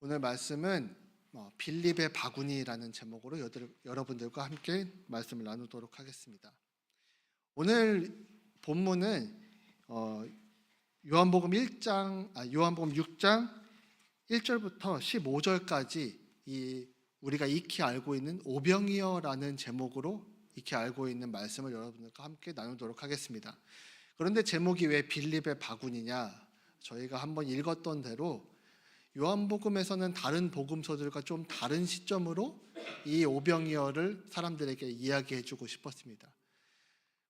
오늘 말씀은 빌립의 바구니라는 제목으로 여러분들과 함께 말씀을 나누도록 하겠습니다. 오늘 본문은 요한복음 6장 1절부터 15절까지 우리가 익히 알고 있는 오병이어라는 제목으로 익히 알고 있는 말씀을 여러분들과 함께 나누도록 하겠습니다. 그런데 제목이 왜 빌립의 바구니냐? 저희가 한번 읽었던 대로 요한복음에서는 다른 복음서들과 좀 다른 시점으로 이 오병이어를 사람들에게 이야기해주고 싶었습니다.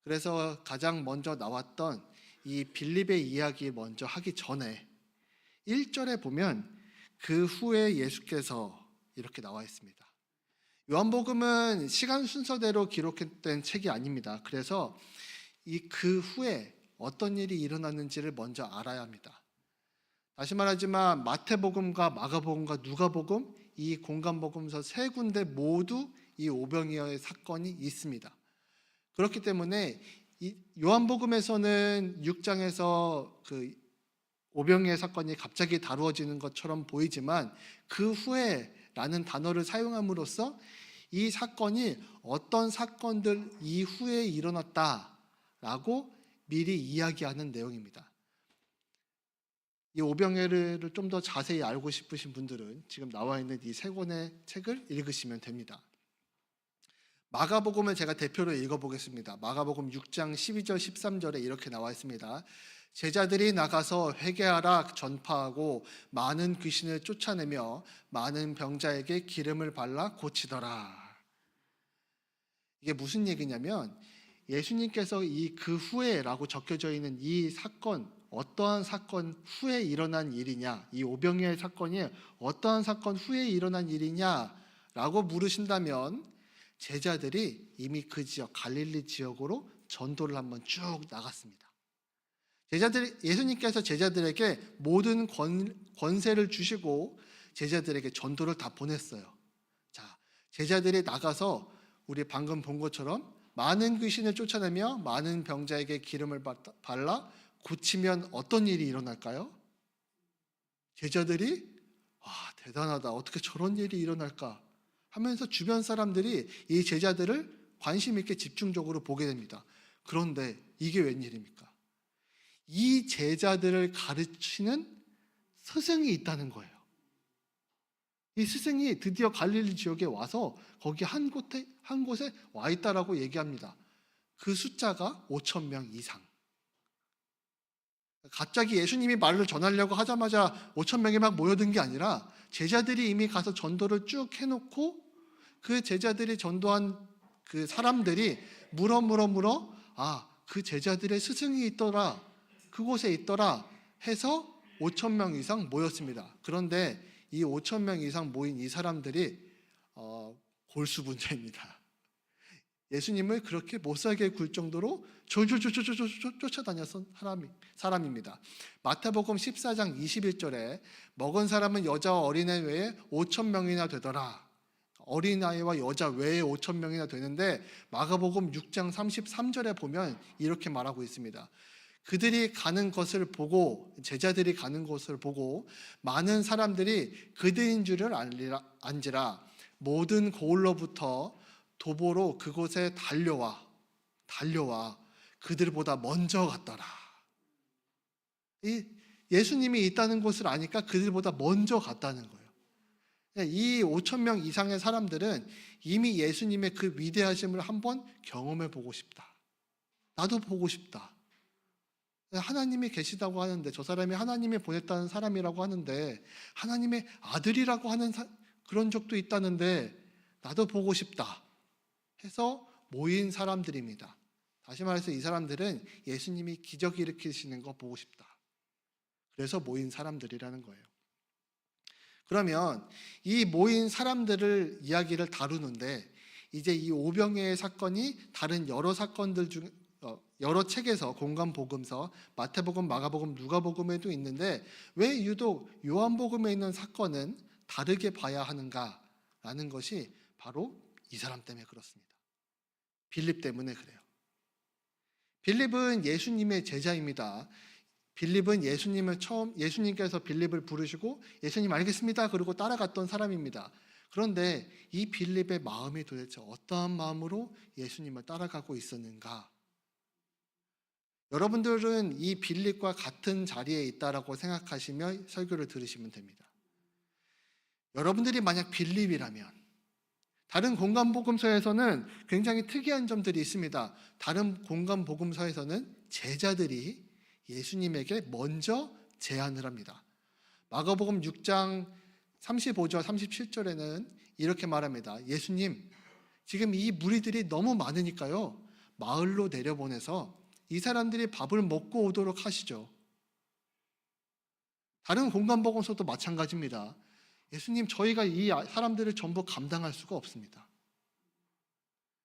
그래서 가장 먼저 나왔던 이 빌립의 이야기 먼저 하기 전에 1절에 보면 그 후에 예수께서 이렇게 나와 있습니다. 요한복음은 시간 순서대로 기록된 책이 아닙니다. 그래서 그 후에 어떤 일이 일어났는지를 먼저 알아야 합니다. 다시 말하지만 마태복음과 마가복음과 누가복음 이 공간복음서 세 군데 모두 이 오병이어의 사건이 있습니다. 그렇기 때문에 요한복음에서는 6장에서 그 오병이어의 사건이 갑자기 다루어지는 것처럼 보이지만 그 후에라는 단어를 사용함으로써 이 사건이 어떤 사건들 이후에 일어났다라고 미리 이야기하는 내용입니다. 이 오병이어를 좀 더 자세히 알고 싶으신 분들은 지금 나와 있는 이 세 권의 책을 읽으시면 됩니다. 마가복음을 제가 대표로 읽어보겠습니다. 마가복음 6장 12절 13절에 이렇게 나와 있습니다. 제자들이 나가서 회개하라 전파하고 많은 귀신을 쫓아내며 많은 병자에게 기름을 발라 고치더라. 이게 무슨 얘기냐면 예수님께서 이 그 후에라고 적혀져 있는 이 사건, 어떠한 사건 후에 일어난 일이냐, 이 오병이어의 사건이 어떠한 사건 후에 일어난 일이냐라고 물으신다면 제자들이 이미 그 지역 갈릴리 지역으로 전도를 한번 쭉 나갔습니다. 예수님께서 제자들에게 모든 권세를 주시고 제자들에게 전도를 다 보냈어요. 자, 제자들이 나가서 우리 방금 본 것처럼 많은 귀신을 쫓아내며 많은 병자에게 기름을 발라 고치면 어떤 일이 일어날까요? 제자들이 대단하다, 어떻게 저런 일이 일어날까 하면서 주변 사람들이 이 제자들을 관심 있게 집중적으로 보게 됩니다. 그런데 이게 웬일입니까? 이 제자들을 가르치는 스승이 있다는 거예요. 이 스승이 드디어 갈릴리 지역에 와서 거기 한 곳에 와 있다라고 얘기합니다. 그 숫자가 5,000명 이상. 갑자기 예수님이 말을 전하려고 하자마자 5,000명이 막 모여든 게 아니라 제자들이 이미 가서 전도를 쭉 해놓고 그 제자들이 전도한 그 사람들이 물어 그 제자들의 스승이 있더라, 그곳에 있더라 해서 5,000명 이상 모였습니다. 그런데 이 5,000명 이상 모인 이 사람들이 골수분자입니다. 예수님을 그렇게 못살게 굴 정도로 졸졸 쫓아다녔던 사람입니다. 마태복음 14장 21절에 먹은 사람은 여자와 어린애 외에 5,000명이나 되더라. 어린아이와 여자 외에 5,000명이나 되는데 마가복음 6장 33절에 보면 이렇게 말하고 있습니다. 그들이 가는 것을 보고, 제자들이 가는 것을 보고 많은 사람들이 그들인 줄을 안지라 모든 고을로부터 도보로 그곳에 달려와 그들보다 먼저 갔더라. 예수님이 있다는 곳을 아니까 그들보다 먼저 갔다는 거예요. 이 5,000명 이상의 사람들은 이미 예수님의 그 위대하심을 한번 경험해 보고 싶다. 나도 보고 싶다. 하나님이 계시다고 하는데, 저 사람이 하나님이 보냈다는 사람이라고 하는데, 하나님의 아들이라고 하는 그런 적도 있다는데 나도 보고 싶다 해서 모인 사람들입니다. 다시 말해서 이 사람들은 예수님이 기적 일으키시는 거 보고 싶다. 그래서 모인 사람들이라는 거예요. 그러면 이 모인 사람들을 이야기를 다루는데, 이제 이 오병이어의 사건이 다른 여러 사건들 중 여러 책에서 공간복음서 마태복음, 마가복음, 누가복음에도 있는데 왜 유독 요한복음에 있는 사건은 다르게 봐야 하는가라는 것이 바로 이 사람 때문에 그렇습니다. 빌립 때문에 그래요. 빌립은 예수님의 제자입니다. 빌립은 예수님께서 빌립을 부르시고 예수님 알겠습니다 그러고 따라갔던 사람입니다. 그런데 이 빌립의 마음이 도대체 어떠한 마음으로 예수님을 따라가고 있었는가? 여러분들은 이 빌립과 같은 자리에 있다라고 생각하시며 설교를 들으시면 됩니다. 여러분들이 만약 빌립이라면, 다른 공간복음서에서는 굉장히 특이한 점들이 있습니다. 다른 공간복음서에서는 제자들이 예수님에게 먼저 제안을 합니다. 마가복음 6장 35절 37절에는 이렇게 말합니다. 예수님, 지금 이 무리들이 너무 많으니까요, 마을로 내려보내서 이 사람들이 밥을 먹고 오도록 하시죠. 다른 공간복음서도 마찬가지입니다. 예수님, 저희가 이 사람들을 전부 감당할 수가 없습니다.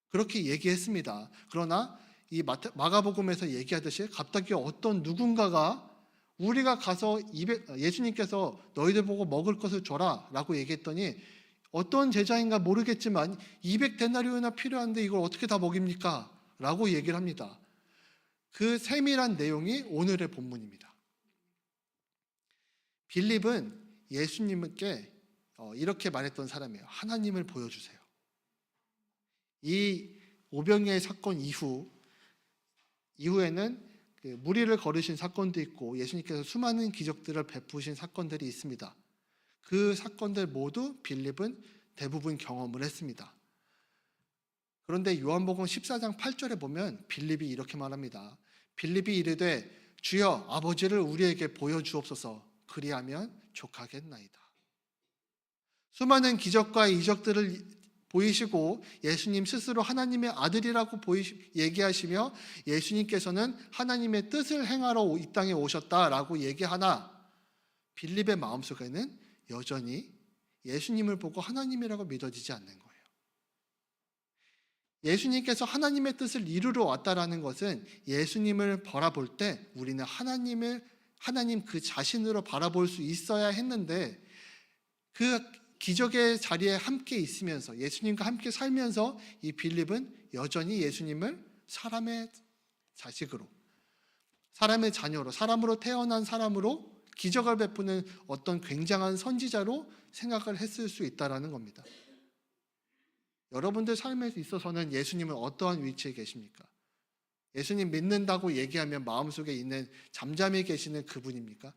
그렇게 얘기했습니다. 그러나 이 마가복음에서 얘기하듯이 갑자기 어떤 누군가가 우리가 가서 예수님께서 너희들 보고 먹을 것을 줘라 라고 얘기했더니 어떤 제자인가 모르겠지만 200데나리온이나 필요한데 이걸 어떻게 다 먹입니까? 라고 얘기를 합니다. 그 세밀한 내용이 오늘의 본문입니다. 빌립은 예수님께 이렇게 말했던 사람이에요. 하나님을 보여주세요. 이 오병이의 사건 이후에는 그 무리를 거르신 사건도 있고 예수님께서 수많은 기적들을 베푸신 사건들이 있습니다. 그 사건들 모두 빌립은 대부분 경험을 했습니다. 그런데 요한복음 14장 8절에 보면 빌립이 이렇게 말합니다. 빌립이 이르되 주여 아버지를 우리에게 보여주옵소서 그리하면 족하겠나이다. 수많은 기적과 이적들을 보이시고 예수님 스스로 하나님의 아들이라고 얘기하시며 예수님께서는 하나님의 뜻을 행하러 이 땅에 오셨다라고 얘기하나 빌립의 마음속에는 여전히 예수님을 보고 하나님이라고 믿어지지 않는 거예요. 예수님께서 하나님의 뜻을 이루러 왔다라는 것은 예수님을 바라볼 때 우리는 하나님 그 자신으로 바라볼 수 있어야 했는데 그 기적의 자리에 함께 있으면서 예수님과 함께 살면서 이 빌립은 여전히 예수님을 사람의 자식으로, 사람의 자녀로, 사람으로 태어난 사람으로 기적을 베푸는 어떤 굉장한 선지자로 생각을 했을 수 있다는 겁니다. 여러분들 삶에 있어서는 예수님은 어떠한 위치에 계십니까? 예수님 믿는다고 얘기하면 마음속에 있는 잠잠히 계시는 그분입니까?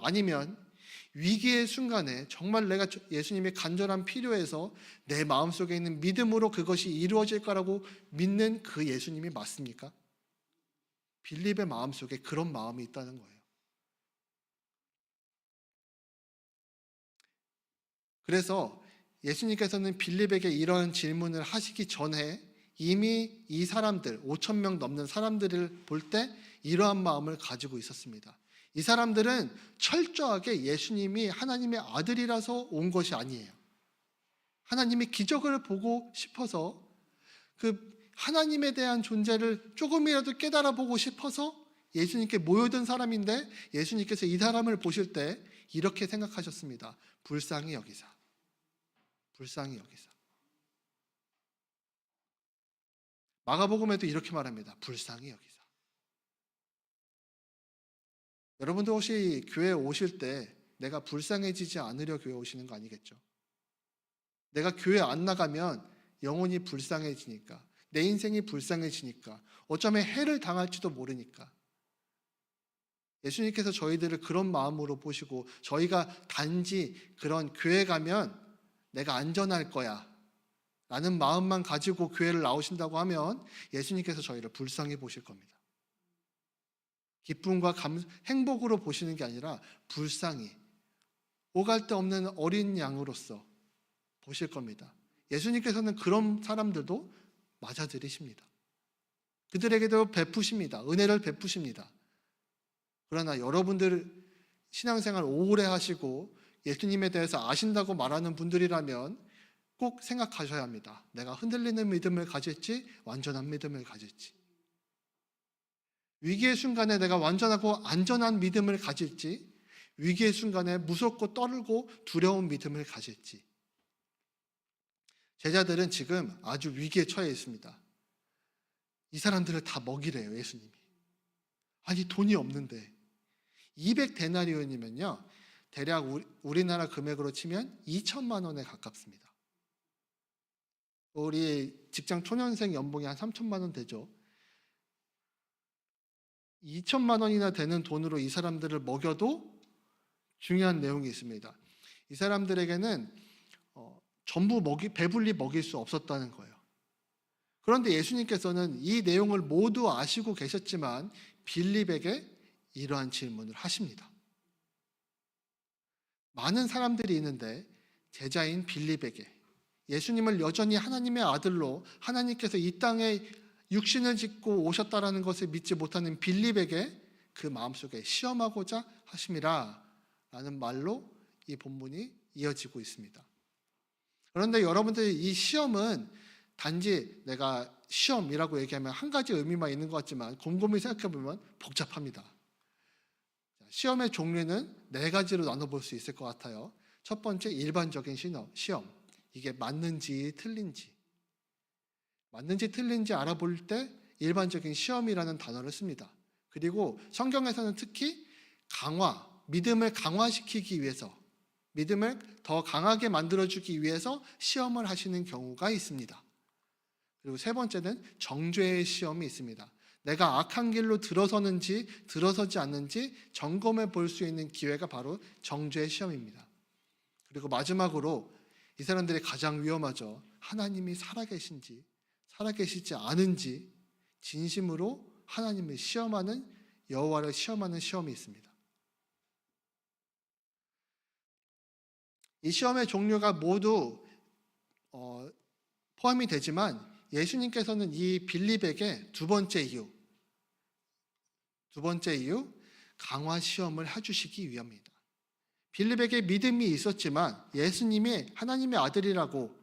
아니면 위기의 순간에 정말 내가 예수님의 간절한 필요에서 내 마음속에 있는 믿음으로 그것이 이루어질 거라고 믿는 그 예수님이 맞습니까? 빌립의 마음속에 그런 마음이 있다는 거예요. 그래서 예수님께서는 빌립에게 이런 질문을 하시기 전에 이미 이 사람들, 5,000명 넘는 사람들을 볼 때 이러한 마음을 가지고 있었습니다. 이 사람들은 철저하게 예수님이 하나님의 아들이라서 온 것이 아니에요. 하나님이 기적을 보고 싶어서 그 하나님에 대한 존재를 조금이라도 깨달아 보고 싶어서 예수님께 모여든 사람인데 예수님께서 이 사람을 보실 때 이렇게 생각하셨습니다. 불쌍히 여기사. 불쌍히 여기사. 마가복음에도 이렇게 말합니다. 불쌍히 여기사. 여러분도 혹시 교회에 오실 때 내가 불쌍해지지 않으려 교회 오시는 거 아니겠죠? 내가 교회 안 나가면 영혼이 불쌍해지니까, 내 인생이 불쌍해지니까, 어쩌면 해를 당할지도 모르니까. 예수님께서 저희들을 그런 마음으로 보시고 저희가 단지 그런 교회 가면 내가 안전할 거야 라는 마음만 가지고 교회를 나오신다고 하면 예수님께서 저희를 불쌍히 보실 겁니다. 기쁨과 행복으로 보시는 게 아니라 불쌍히 오갈 데 없는 어린 양으로서 보실 겁니다. 예수님께서는 그런 사람들도 맞아들이십니다. 그들에게도 베푸십니다. 은혜를 베푸십니다. 그러나 여러분들 신앙생활 오래 하시고 예수님에 대해서 아신다고 말하는 분들이라면 꼭 생각하셔야 합니다. 내가 흔들리는 믿음을 가질지 완전한 믿음을 가질지, 위기의 순간에 내가 완전하고 안전한 믿음을 가질지, 위기의 순간에 무섭고 떨고 두려운 믿음을 가질지. 제자들은 지금 아주 위기에 처해 있습니다. 이 사람들을 다 먹이래요, 예수님이. 아니 돈이 없는데 200데나리온이면요. 대략 우리나라 금액으로 치면 2천만 원에 가깝습니다. 우리 직장 초년생 연봉이 한 3천만 원 되죠. 2천만 원이나 되는 돈으로 이 사람들을 먹여도 중요한 내용이 있습니다. 이 사람들에게는 전부 배불리 먹일 수 없었다는 거예요. 그런데 예수님께서는 이 내용을 모두 아시고 계셨지만 빌립에게 이러한 질문을 하십니다. 많은 사람들이 있는데 제자인 빌립에게 예수님을 여전히 하나님의 아들로 하나님께서 이 땅에 육신을 짓고 오셨다라는 것을 믿지 못하는 빌립에게 그 마음속에 시험하고자 하심이라 라는 말로 이 본문이 이어지고 있습니다. 그런데 여러분들 이 시험은 단지 내가 시험이라고 얘기하면 한 가지 의미만 있는 것 같지만 곰곰이 생각해 보면 복잡합니다. 시험의 종류는 네 가지로 나눠볼 수 있을 것 같아요. 첫 번째, 일반적인 시험. 이게 맞는지 틀린지 알아볼 때 일반적인 시험이라는 단어를 씁니다. 그리고 성경에서는 특히 믿음을 강화시키기 위해서, 믿음을 더 강하게 만들어주기 위해서 시험을 하시는 경우가 있습니다. 그리고 세 번째는 정죄의 시험이 있습니다. 내가 악한 길로 들어서는지 들어서지 않는지 점검해 볼 수 있는 기회가 바로 정죄의 시험입니다. 그리고 마지막으로 이 사람들이 가장 위험하죠. 하나님이 살아계신지 살아계시지 않은지 진심으로 하나님을 시험하는, 여호와를 시험하는 시험이 있습니다. 이 시험의 종류가 모두 포함이 되지만 예수님께서는 이 빌립에게 두 번째 이유 강화 시험을 해주시기 위함입니다. 빌립에게 믿음이 있었지만 예수님이 하나님의 아들이라고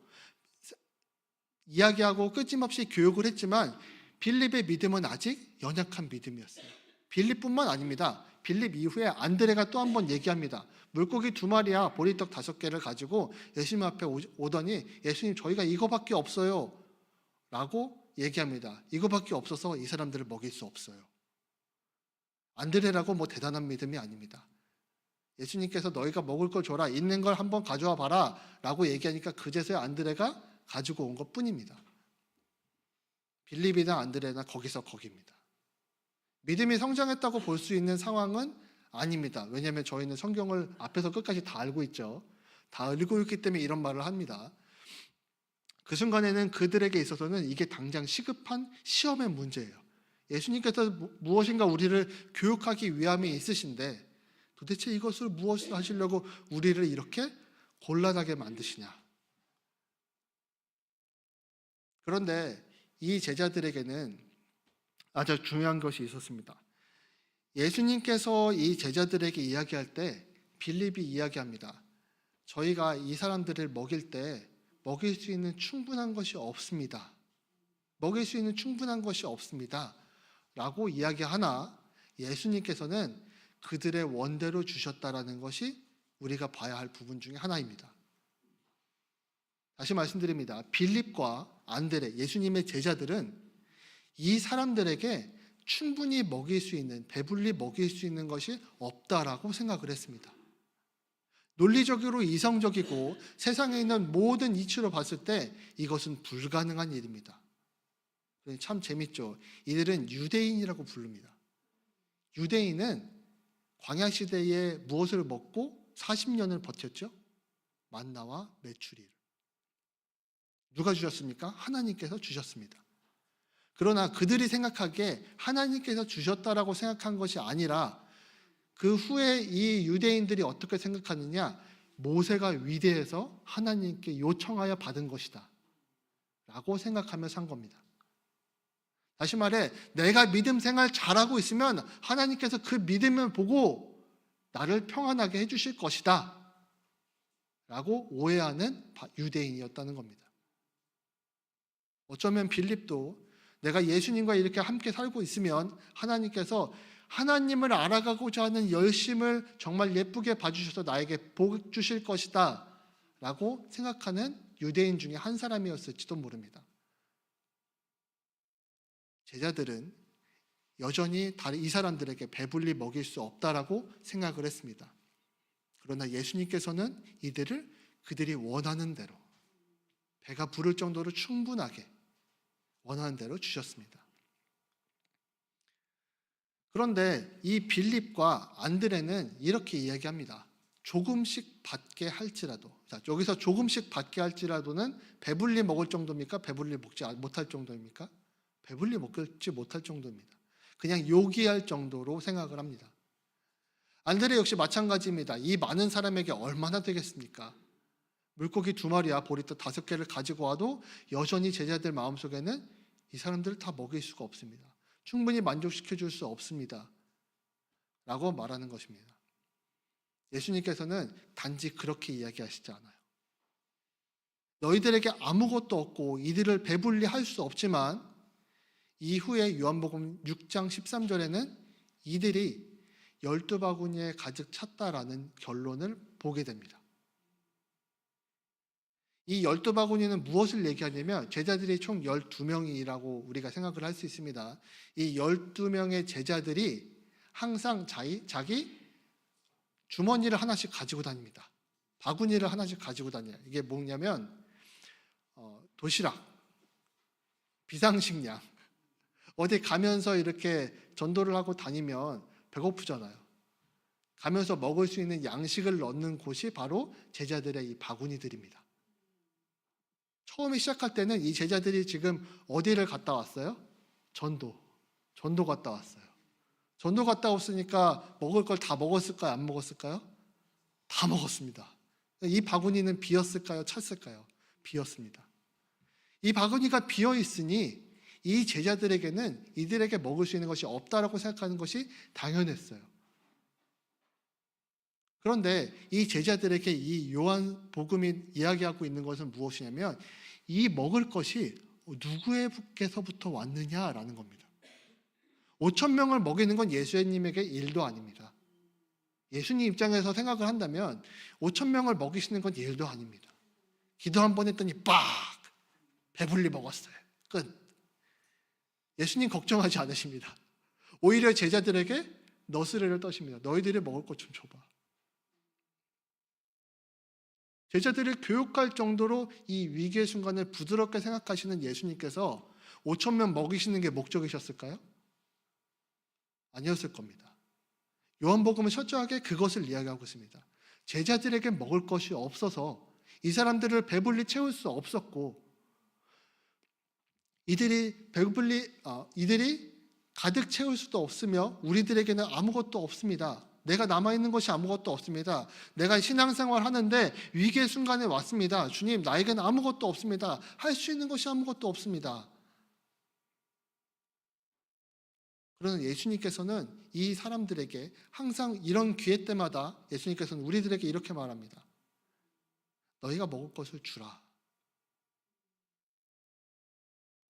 이야기하고 끊임없이 교육을 했지만 빌립의 믿음은 아직 연약한 믿음이었어요. 빌립뿐만 아닙니다. 빌립 이후에 안드레가 또 한 번 얘기합니다. 물고기 2마리와 보리떡 5개를 가지고 예수님 앞에 오더니 예수님 저희가 이거밖에 없어요 라고 얘기합니다. 이거밖에 없어서 이 사람들을 먹일 수 없어요. 안드레라고 뭐 대단한 믿음이 아닙니다. 예수님께서 너희가 먹을 걸 줘라, 있는 걸 한번 가져와 봐라 라고 얘기하니까 그제서야 안드레가 가지고 온 것 뿐입니다. 빌립이나 안드레나 거기입니다. 믿음이 성장했다고 볼 수 있는 상황은 아닙니다. 왜냐하면 저희는 성경을 앞에서 끝까지 다 알고 있죠. 다 알고 있기 때문에 이런 말을 합니다. 그 순간에는 그들에게 있어서는 이게 당장 시급한 시험의 문제예요. 예수님께서 무엇인가 우리를 교육하기 위함이 있으신데 도대체 이것을 무엇을 하시려고 우리를 이렇게 곤란하게 만드시냐. 그런데 이 제자들에게는 아주 중요한 것이 있었습니다. 예수님께서 이 제자들에게 이야기할 때 빌립이 이야기합니다. 저희가 이 사람들을 먹일 때 먹일 수 있는 충분한 것이 없습니다. 먹일 수 있는 충분한 것이 없습니다. 라고 이야기하나 예수님께서는 그들의 원대로 주셨다라는 것이 우리가 봐야 할 부분 중에 하나입니다. 다시 말씀드립니다. 빌립과 안드레, 예수님의 제자들은 이 사람들에게 충분히 먹일 수 있는, 배불리 먹일 수 있는 것이 없다라고 생각을 했습니다. 논리적으로 이성적이고 세상에 있는 모든 이치로 봤을 때 이것은 불가능한 일입니다. 참 재밌죠. 이들은 유대인이라고 부릅니다. 유대인은 광야 시대에 무엇을 먹고 40년을 버텼죠? 만나와 메추리를. 누가 주셨습니까? 하나님께서 주셨습니다. 그러나 그들이 생각하기에 하나님께서 주셨다라고 생각한 것이 아니라 그 후에 이 유대인들이 어떻게 생각하느냐, 모세가 위대해서 하나님께 요청하여 받은 것이다 라고 생각하며 산 겁니다. 다시 말해 내가 믿음 생활 잘하고 있으면 하나님께서 그 믿음을 보고 나를 평안하게 해주실 것이다 라고 오해하는 유대인이었다는 겁니다. 어쩌면 빌립도 내가 예수님과 이렇게 함께 살고 있으면 하나님께서 하나님을 알아가고자 하는 열심을 정말 예쁘게 봐주셔서 나에게 복 주실 것이다 라고 생각하는 유대인 중에 한 사람이었을지도 모릅니다. 제자들은 여전히 이 사람들에게 배불리 먹일 수 없다라고 생각을 했습니다. 그러나 예수님께서는 이들을 그들이 원하는 대로, 배가 부를 정도로 충분하게 원하는 대로 주셨습니다. 그런데 이 빌립과 안드레는 이렇게 이야기합니다. 조금씩 받게 할지라도. 자, 여기서 조금씩 받게 할지라도는 배불리 먹을 정도입니까? 배불리 먹지 못할 정도입니까? 배불리 먹지 못할 정도입니다. 그냥 요기할 정도로 생각을 합니다. 안드레 역시 마찬가지입니다. 이 많은 사람에게 얼마나 되겠습니까? 물고기 2마리와 보리떡 5개를 가지고 와도 여전히 제자들 마음속에는 이 사람들을 다 먹일 수가 없습니다. 충분히 만족시켜 줄 수 없습니다. 라고 말하는 것입니다. 예수님께서는 단지 그렇게 이야기하시지 않아요. 너희들에게 아무것도 없고 이들을 배불리 할 수 없지만 이후에 요한복음 6장 13절에는 이들이 12바구니에 가득 찼다라는 결론을 보게 됩니다. 이 12바구니는 무엇을 얘기하냐면 제자들이 총 12명이라고 우리가 생각을 할 수 있습니다. 이 12명의 제자들이 항상 자기 주머니를 하나씩 가지고 다닙니다. 바구니를 하나씩 가지고 다녀요. 이게 뭐냐면 도시락, 비상식량. 어디 가면서 이렇게 전도를 하고 다니면 배고프잖아요. 가면서 먹을 수 있는 양식을 넣는 곳이 바로 제자들의 이 바구니들입니다. 처음에 시작할 때는 이 제자들이 지금 어디를 갔다 왔어요? 전도 갔다 왔어요. 전도 갔다 왔으니까 먹을 걸 다 먹었을까요? 안 먹었을까요? 다 먹었습니다. 이 바구니는 비었을까요? 찼을까요? 비었습니다. 이 바구니가 비어 있으니 이 제자들에게는 이들에게 먹을 수 있는 것이 없다라고 생각하는 것이 당연했어요. 그런데 이 제자들에게 이 요한복음이 이야기하고 있는 것은 무엇이냐면 이 먹을 것이 누구에게서부터 왔느냐라는 겁니다. 5,000명을 먹이는 건 예수님에게 일도 아닙니다. 예수님 입장에서 생각을 한다면 5,000명을 먹이시는 건 일도 아닙니다. 기도 한 번 했더니 빡! 배불리 먹었어요. 끝. 예수님 걱정하지 않으십니다. 오히려 제자들에게 너스레를 떠십니다. 너희들이 먹을 것 좀 줘봐. 제자들을 교육할 정도로 이 위기의 순간을 부드럽게 생각하시는 예수님께서 5,000명 먹이시는 게 목적이셨을까요? 아니었을 겁니다. 요한복음은 철저하게 그것을 이야기하고 있습니다. 제자들에게 먹을 것이 없어서 이 사람들을 배불리 채울 수 없었고 이들이 가득 채울 수도 없으며 우리들에게는 아무것도 없습니다. 내가 남아있는 것이 아무것도 없습니다. 내가 신앙생활 하는데 위기의 순간에 왔습니다. 주님, 나에게는 아무것도 없습니다. 할 수 있는 것이 아무것도 없습니다. 그러나 예수님께서는 이 사람들에게 항상 이런 기회 때마다 예수님께서는 우리들에게 이렇게 말합니다. 너희가 먹을 것을 주라.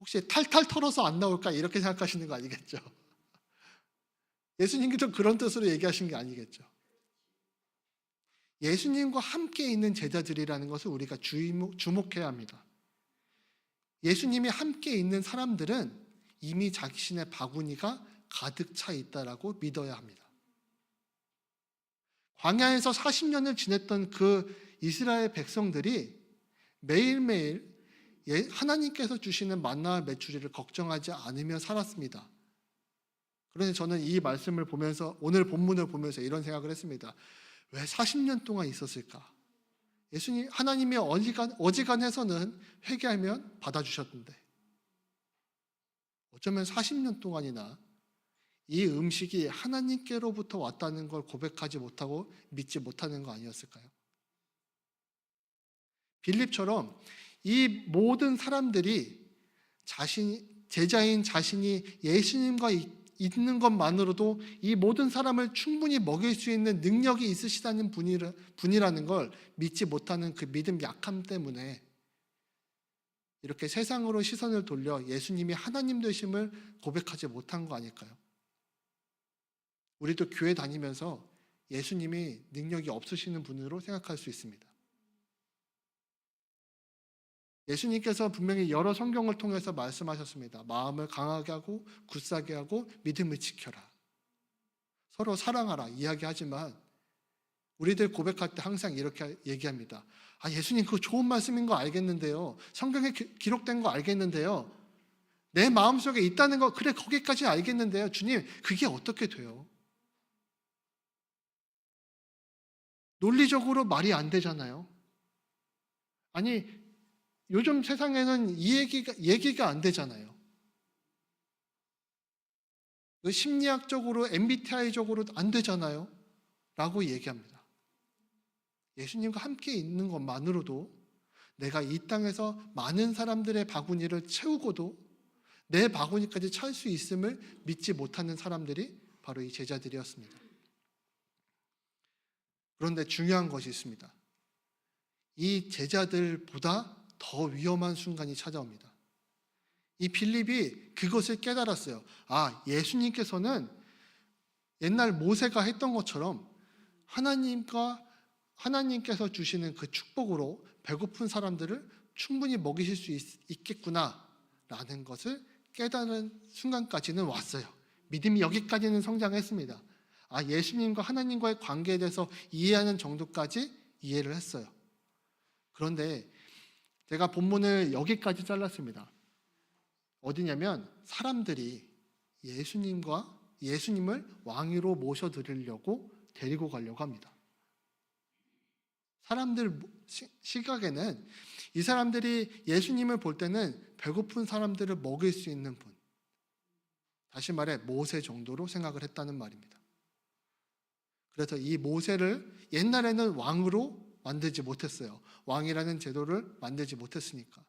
혹시 탈탈 털어서 안 나올까 이렇게 생각하시는 거 아니겠죠? 예수님께서 그런 뜻으로 얘기하신 게 아니겠죠. 예수님과 함께 있는 제자들이라는 것을 우리가 주목해야 합니다. 예수님이 함께 있는 사람들은 이미 자신의 바구니가 가득 차 있다라고 믿어야 합니다. 광야에서 40년을 지냈던 그 이스라엘 백성들이 매일매일 하나님께서 주시는 만나와 메추리를 걱정하지 않으며 살았습니다. 그런데 저는 이 말씀을 보면서 오늘 본문을 보면서 이런 생각을 했습니다. 왜 40년 동안 있었을까? 하나님이 어지간해서는 회개하면 받아주셨는데 어쩌면 40년 동안이나 이 음식이 하나님께로부터 왔다는 걸 고백하지 못하고 믿지 못하는 거 아니었을까요? 빌립처럼 이 모든 사람들이 제자인 자신이 예수님과 있는 것만으로도 이 모든 사람을 충분히 먹일 수 있는 능력이 있으시다는 분이라는 걸 믿지 못하는 그 믿음 약함 때문에 이렇게 세상으로 시선을 돌려 예수님이 하나님 되심을 고백하지 못한 거 아닐까요? 우리도 교회 다니면서 예수님이 능력이 없으시는 분으로 생각할 수 있습니다. 예수님께서 분명히 여러 성경을 통해서 말씀하셨습니다. 마음을 강하게 하고 굳세게 하고 믿음을 지켜라. 서로 사랑하라 이야기하지만 우리들 고백할 때 항상 이렇게 얘기합니다. 예수님 그거 좋은 말씀인 거 알겠는데요. 성경에 기록된 거 알겠는데요. 내 마음속에 있다는 거 그래 거기까지 알겠는데요. 주님 그게 어떻게 돼요? 논리적으로 말이 안 되잖아요. 아니 요즘 세상에는 이 얘기가 안 되잖아요. 심리학적으로 MBTI적으로 안 되잖아요. 라고 얘기합니다. 예수님과 함께 있는 것만으로도 내가 이 땅에서 많은 사람들의 바구니를 채우고도 내 바구니까지 찰 수 있음을 믿지 못하는 사람들이 바로 이 제자들이었습니다. 그런데 중요한 것이 있습니다. 이 제자들보다 더 위험한 순간이 찾아옵니다. 이 빌립이 그것을 깨달았어요. 예수님께서는 옛날 모세가 했던 것처럼 하나님께서 주시는 그 축복으로 배고픈 사람들을 충분히 먹이실 수 있겠구나라는 것을 깨달은 순간까지는 왔어요. 믿음이 여기까지는 성장했습니다. 예수님과 하나님과의 관계에 대해서 이해하는 정도까지 이해를 했어요. 그런데 제가 본문을 여기까지 잘랐습니다. 어디냐면 사람들이 예수님을 왕위로 모셔드리려고 데리고 가려고 합니다. 사람들 시각에는 이 사람들이 예수님을 볼 때는 배고픈 사람들을 먹일 수 있는 분, 다시 말해 모세 정도로 생각을 했다는 말입니다. 그래서 이 모세를 옛날에는 왕으로 만들지 못했어요. 왕이라는 제도를 만들지 못했으니까.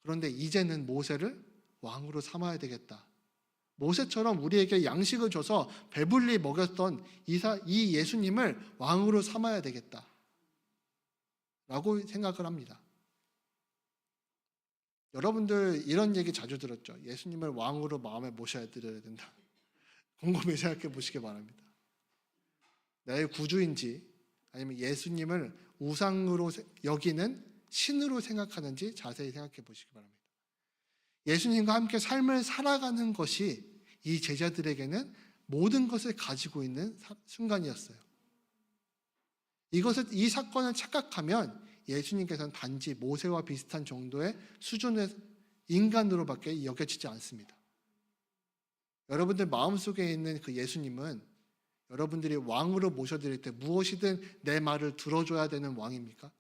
그런데 이제는 모세를 왕으로 삼아야 되겠다. 모세처럼 우리에게 양식을 줘서 배불리 먹였던 이 예수님을 왕으로 삼아야 되겠다. 라고 생각을 합니다. 여러분들 이런 얘기 자주 들었죠. 예수님을 왕으로 마음에 모셔야 드려야 된다. 곰곰이 생각해 보시기 바랍니다. 나의 구주인지 아니면 예수님을 우상으로 여기는 신으로 생각하는지 자세히 생각해 보시기 바랍니다. 예수님과 함께 삶을 살아가는 것이 이 제자들에게는 모든 것을 가지고 있는 순간이었어요. 이 사건을 착각하면 예수님께서는 단지 모세와 비슷한 정도의 수준의 인간으로밖에 여겨지지 않습니다. 여러분들 마음속에 있는 그 예수님은 여러분들이 왕으로 모셔드릴 때 무엇이든 내 말을 들어줘야 되는 왕입니까?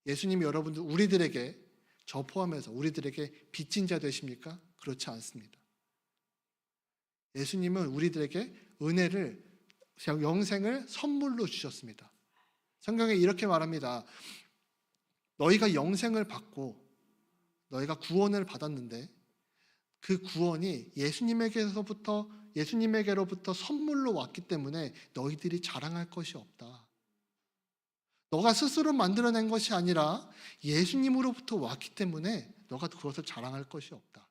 예수님이 우리들에게 저 포함해서 우리들에게 빚진 자 되십니까? 그렇지 않습니다. 예수님은 우리들에게 은혜를, 영생을 선물로 주셨습니다. 성경에 이렇게 말합니다. 너희가 영생을 받고 너희가 구원을 받았는데 그 구원이 예수님에게로부터 선물로 왔기 때문에 너희들이 자랑할 것이 없다. 너가 스스로 만들어낸 것이 아니라 예수님으로부터 왔기 때문에 너가 그것을 자랑할 것이 없다.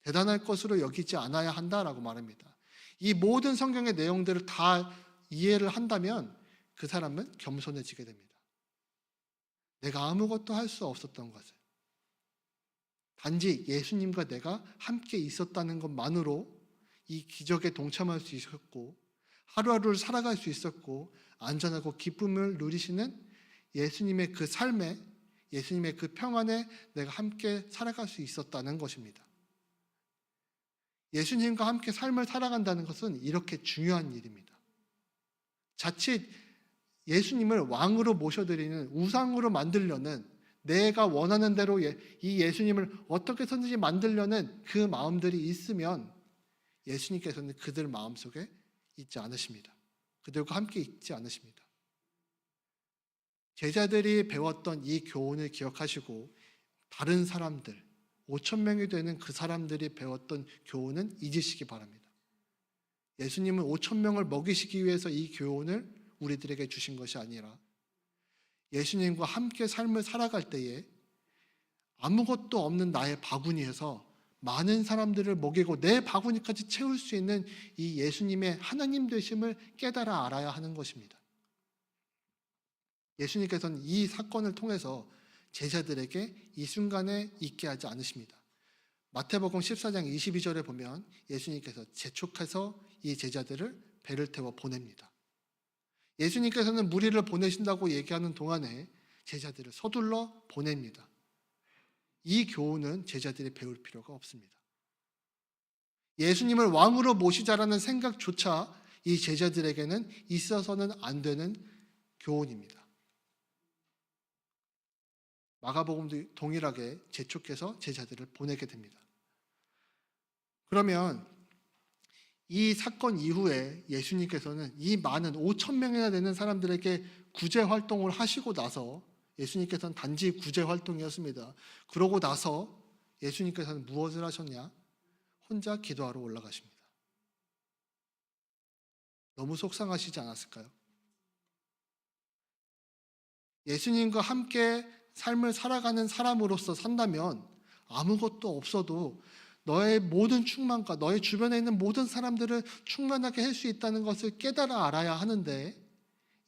대단할 것으로 여기지 않아야 한다라고 말합니다. 이 모든 성경의 내용들을 다 이해를 한다면 그 사람은 겸손해지게 됩니다. 내가 아무것도 할 수 없었던 것을 단지 예수님과 내가 함께 있었다는 것만으로 이 기적에 동참할 수 있었고 하루하루를 살아갈 수 있었고 안전하고 기쁨을 누리시는 예수님의 그 삶에, 예수님의 그 평안에 내가 함께 살아갈 수 있었다는 것입니다. 예수님과 함께 삶을 살아간다는 것은 이렇게 중요한 일입니다. 자칫 예수님을 왕으로 모셔드리는, 우상으로 만들려는, 내가 원하는 대로 이 예수님을 어떻게 해서든지 만들려는 그 마음들이 있으면 예수님께서는 그들 마음속에 있지 않으십니다. 그들과 함께 있지 않으십니다. 제자들이 배웠던 이 교훈을 기억하시고 다른 사람들, 5,000명이 되는 그 사람들이 배웠던 교훈은 잊으시기 바랍니다. 예수님은 5,000명을 먹이시기 위해서 이 교훈을 우리들에게 주신 것이 아니라 예수님과 함께 삶을 살아갈 때에 아무것도 없는 나의 바구니에서 많은 사람들을 먹이고 내 바구니까지 채울 수 있는 이 예수님의 하나님 되심을 깨달아 알아야 하는 것입니다. 예수님께서는 이 사건을 통해서 제자들에게 이 순간에 있게 하지 않으십니다. 마태복음 14장 22절에 보면 예수님께서 재촉해서 이 제자들을 배를 태워 보냅니다. 예수님께서는 무리를 보내신다고 얘기하는 동안에 제자들을 서둘러 보냅니다. 이 교훈은 제자들이 배울 필요가 없습니다. 예수님을 왕으로 모시자라는 생각조차 이 제자들에게는 있어서는 안 되는 교훈입니다. 마가복음도 동일하게 재촉해서 제자들을 보내게 됩니다. 그러면 이 사건 이후에 예수님께서는 이 많은 5,000명이나 되는 사람들에게 구제 활동을 하시고 나서 예수님께서는 단지 구제 활동이었습니다. 그러고 나서 예수님께서는 무엇을 하셨냐? 혼자 기도하러 올라가십니다. 너무 속상하시지 않았을까요? 예수님과 함께 삶을 살아가는 사람으로서 산다면 아무것도 없어도 너의 모든 충만과 너의 주변에 있는 모든 사람들을 충만하게 할 수 있다는 것을 깨달아 알아야 하는데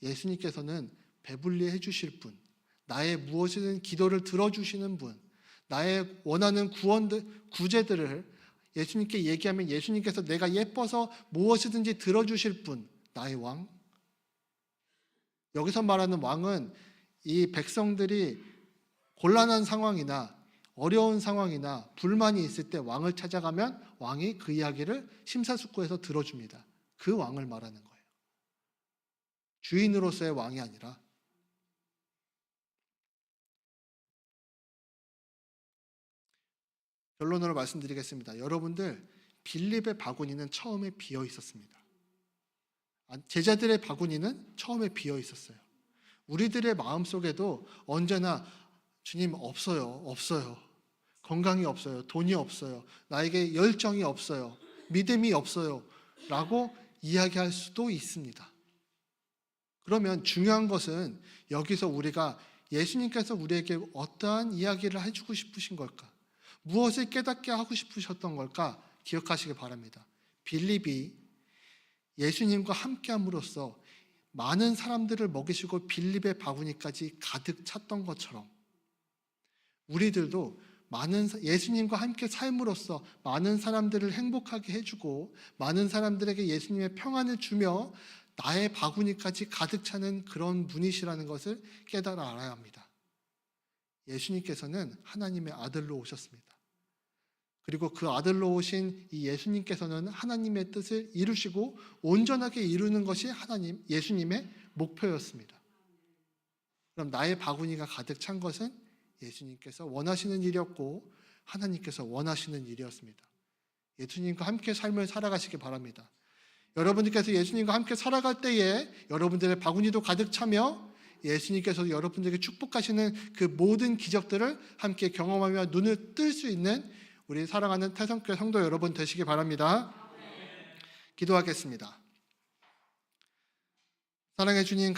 예수님께서는 배불리 해주실 분, 나의 무엇이든 기도를 들어주시는 분, 나의 원하는 구제들을 예수님께 얘기하면 예수님께서 내가 예뻐서 무엇이든지 들어주실 분, 나의 왕. 여기서 말하는 왕은 이 백성들이 곤란한 상황이나 어려운 상황이나 불만이 있을 때 왕을 찾아가면 왕이 그 이야기를 심사숙고해서 들어줍니다. 그 왕을 말하는 거예요. 주인으로서의 왕이 아니라. 결론으로 말씀드리겠습니다. 여러분들, 빌립의 바구니는 처음에 비어 있었습니다. 제자들의 바구니는 처음에 비어 있었어요. 우리들의 마음속에도 언제나 주님 없어요. 건강이 없어요. 돈이 없어요. 나에게 열정이 없어요. 믿음이 없어요. 라고 이야기할 수도 있습니다. 그러면 중요한 것은 여기서 우리가 예수님께서 우리에게 어떠한 이야기를 해주고 싶으신 걸까? 무엇을 깨닫게 하고 싶으셨던 걸까? 기억하시기 바랍니다. 빌립이 예수님과 함께함으로써 많은 사람들을 먹이시고 빌립의 바구니까지 가득 찼던 것처럼 우리들도 예수님과 함께 삶으로써 많은 사람들을 행복하게 해주고 많은 사람들에게 예수님의 평안을 주며 나의 바구니까지 가득 차는 그런 분이시라는 것을 깨달아 알아야 합니다. 예수님께서는 하나님의 아들로 오셨습니다. 그리고 그 아들로 오신 이 예수님께서는 하나님의 뜻을 이루시고 온전하게 이루는 것이 예수님의 목표였습니다. 그럼 나의 바구니가 가득 찬 것은 예수님께서 원하시는 일이었고 하나님께서 원하시는 일이었습니다. 예수님과 함께 삶을 살아가시기 바랍니다. 여러분들께서 예수님과 함께 살아갈 때에 여러분들의 바구니도 가득 차며 예수님께서 여러분들에게 축복하시는 그 모든 기적들을 함께 경험하며 눈을 뜰 수 있는 우리 사랑하는 태성교회 성도 여러분 되시기 바랍니다. 기도하겠습니다. 사랑해 주님